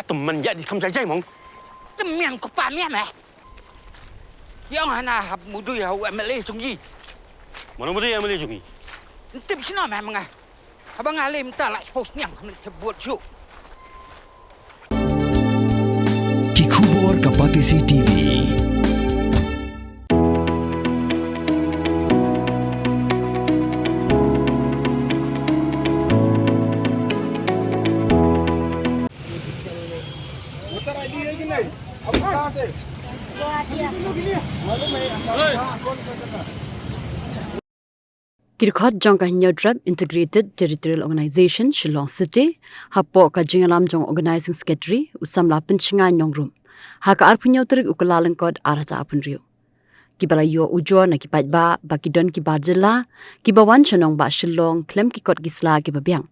teman ya di kamsai jai mong. Temen ko pa miya meh. Yang hana hab mudu ya u MLA sungji. Mana muda yang boleh jungi? Tip sino meh mga. Abang alim ta la post nyang buat show. Kikubor Kapatisi TV. Kirkhot Jongkahnya Drab Integrated Territorial Organization Shillong City Hapo ka Jingalam Jong Organizing Secretary Usamla Pinchinga Nyongrum Haka Arpunya Utrik Ukalalengkod Araja Apunrio Kibala yo ujo na kipajba bakidon kibarjela kibawan chanong ba Shillong klem kikot gisla kibabiang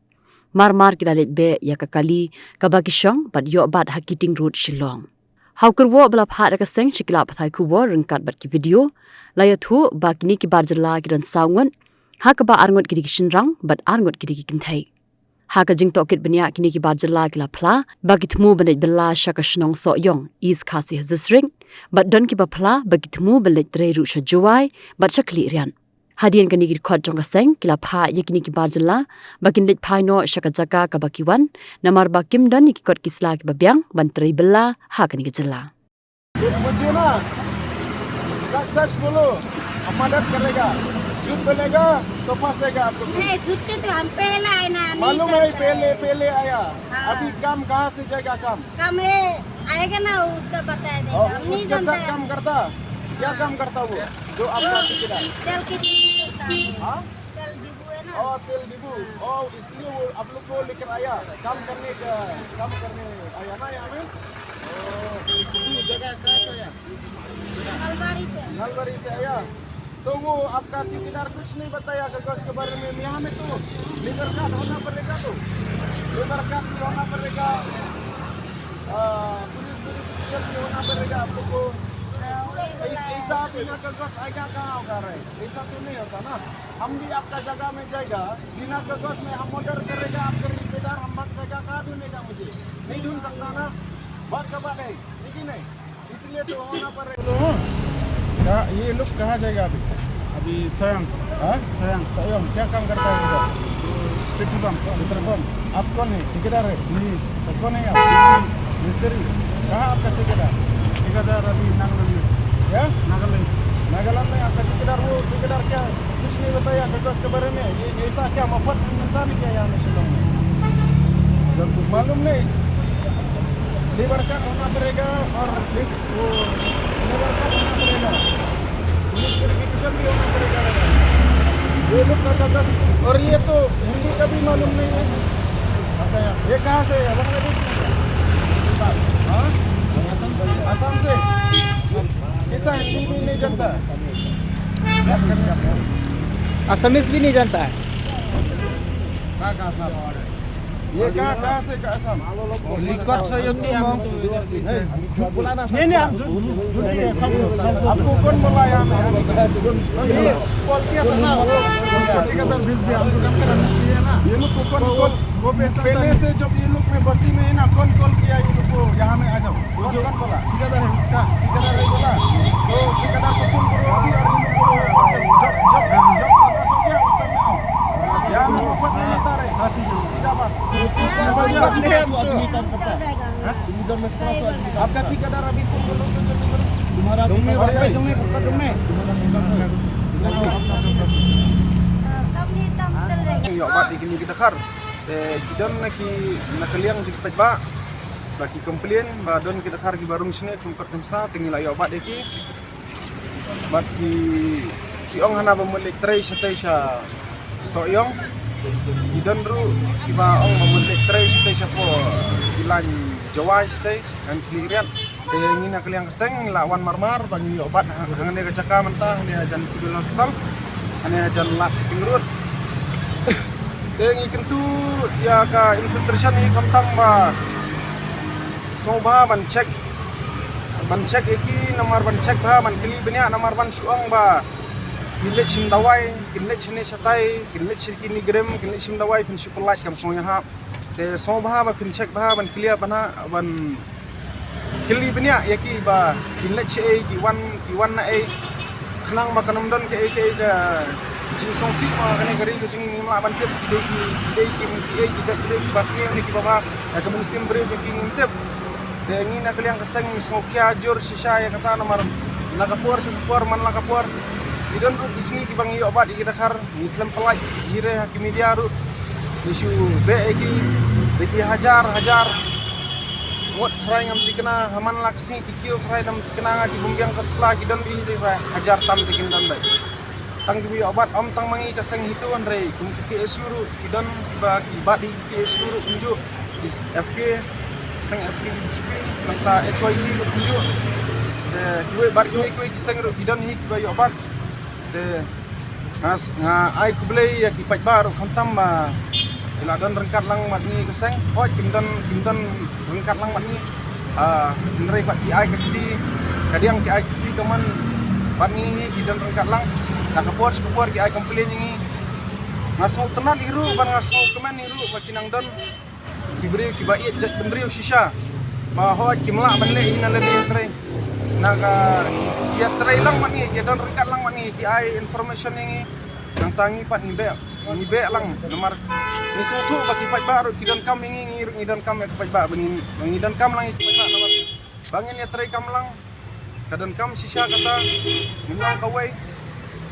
Marmar kidalit be yakakali kabakishong bat yo bat hakiting road Shillong Haukerwo bala phat ka seng shikla pathai kuwo ringkat bat ki video layathu bakini kibarjela kidon saungun Haka ba arngot kiri kishinrang, but arngot kiri kintai. Haka jing tokit benya kini ki barjala kila pla, bagitmu banit bela shaka shnong so yong, is kasi hazisring, but don ki ba pla, bagitmu banit reiru sha juwai, but shakli rian. Hadian kani kiri kod jong kaseng, kila pa ye kini ki barjala, bakin lit paino shaka jaka kabakiwan, namar bakim don ki kod kisla ki babiang, bantrai bela, haka ni kejela. Bujuna, सच बोलो हम मदद करेगा झूठ बोलेगा तो फंसेगा आपको नहीं झूठ के तो हम पहले आए ना मालूम है पहले आया अभी काम कहाँ से जाएगा काम है आएगा ना उसका बता दे हम नहीं उसके जानते साथ काम करता क्या काम करता वो जो आपका ठेकेदार तेल की हाँ तेल डिबू है ना तेल डिबू इसलिए वो आप लोग को लेकर आया काम करने आया ना यहाँ में जगह कहाँ से आया नलबारी से आया तो वो आपका ठेकेदार कुछ नहीं बताया कागज के बारे में यहाँ में तो लेबर कार्ड होना पड़ेगा तो लेबर कार्ड भी होना पड़ेगा पुलिस भी होना पड़ेगा आप लोग को ऐसा बिना कागज आएगा कहाँ होगा रहे ऐसा तो नहीं होता ना हम भी आपका जगह में जाएगा बिना कागज में हम ऑर्डर करेगा आपका रिश्तेदार हम बात जगह कहाँ ढूंढेगा मुझे नहीं ढूंढ सकता ना बात का बात है लेकिन नहीं इसलिए तो होना पड़ेगा ये लोग कहाँ जाएगा अभी स्वयं क्या काम करता है इधर पेट्रोल पंप आप कौन है ठेकेदार है तो कौन है आप मिस्त्री कहाँ आपका ठेकेदार अभी नागालैंड में आपका ठेकेदार वो ठेकेदार क्या कुछ नहीं बताया कागज के बारे में ये ऐसा क्या मफत मिलता नहीं क्या यहाँ में शिलोंग में मालूम नहीं लेबर कार्ड होना पड़ेगा और लेबर कार्ड होना पड़ेगा पुलिस वेरिफिकेशन भी होना पड़ेगा ये लोग का कागज और ये तो हिंदी का भी मालूम नहीं है ये कहाँ से है बांग्लादेश हाँ आसाम से ऐसा हिंदी भी नहीं जानता असमीज भी नहीं जानता है ये कहाँ से आसाम लिखकर से योटी हम झूठ बोलाना नहीं हम झूठ आपको कौन बोला यहाँ में कॉल किया था ना वो ठेकेदार भेज दिया हमको काम करा भेज दिया ना ये लोग को कौन वो पहले से जब ये लोग में बस्ती में है ना कौन कॉल किया ये लोग को यहाँ में आ जाओ वो जो कौन बोला ठेकेदार है उसका ठेकेदार नहीं बोला तो ठेकेदार को फोन करो अभी और जब पास हो गया उस टाइम में आओ यहाँ में मफत नहीं मिलता रहे सीधा बात आपका ठेकेदार अभी फोन करो तो जल्दी करो तुम्हारा yo bat di kini kita khar kidon ki nakaliang di pajba baki komplain ba don kita khar ki barung sini kum kertumsa tingil ayo bat deki baki ki ong hana bamulik tray satay sa soyong kidon ru ki ba ong bamulik tray satay sa po ilan jawai stay kan klirian ni nakaliang keseng lawan marmar bagi yo bat hangane kacaka mentah ni ajan sibil hospital ane ajan lak tingrut Tengi kentu ya ka infiltration ni kontang ba soba ban check eki nomor ban check ba man kili benya nomor ban suang ba kilit sim dawai kilit sini satai kilit sini gram kilit sim dawai pun super light kam sonya ha te so bah ba pin check bah ban clear bana ban kili benya yaki ba kinlet che ki wan na e khnang ma kanam don ke ga jing song si ma kane gari ko jing ni ma ban tep ki jat ki basni ni ki baba ka musim bre jo ki tep te ngi na kliang kasang so kya jor shisha ya kata nomor nakapur sepur man nakapur idon ru isngi ki bang yo obat ki dakhar ni klem pelaj hire ki media ru isu be ki hajar ngot try ngam tikna haman laksi ki kil try nam tikna di bumbiang kat sla ki don bi hajar tam tikin dan bai tang bi obat om tang mangi kasang hitu andre kum ki esuru ki don ba ki badi ki esuru unju is FK sang FK mata HYC unju de dua bar ki kisang ru ki don hi ba obat de as nga ai kublei ya ki paj baru khantam ma ila don rengkat lang mat ni keseng oh kimdan rengkat lang mat ni nrei pat ki ai kesti kadiang ki ai kesti kaman pat ni kimdan rengkat lang nakapor ki ai komplain ni ngasau tenan iru ban ngasau kemen iru bacinang don diberi ki bai jat benriu shisha ma ho kimla banle ina le tre naga ya tre lang mat ni ki don rengkat lang mat ni ki ai information ni nang tangi pat ni be lang nomor ni sutu bagi paj baru kidan kam ngidan kam ke paj ba ngidan kam lang ki paj ba nomor bangin ya trai kam lang kadan kam sisa kata nimang kawai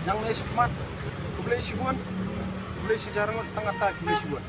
nang ni sukmat kublei sibuan kublei sejarang tangata kublei sibuan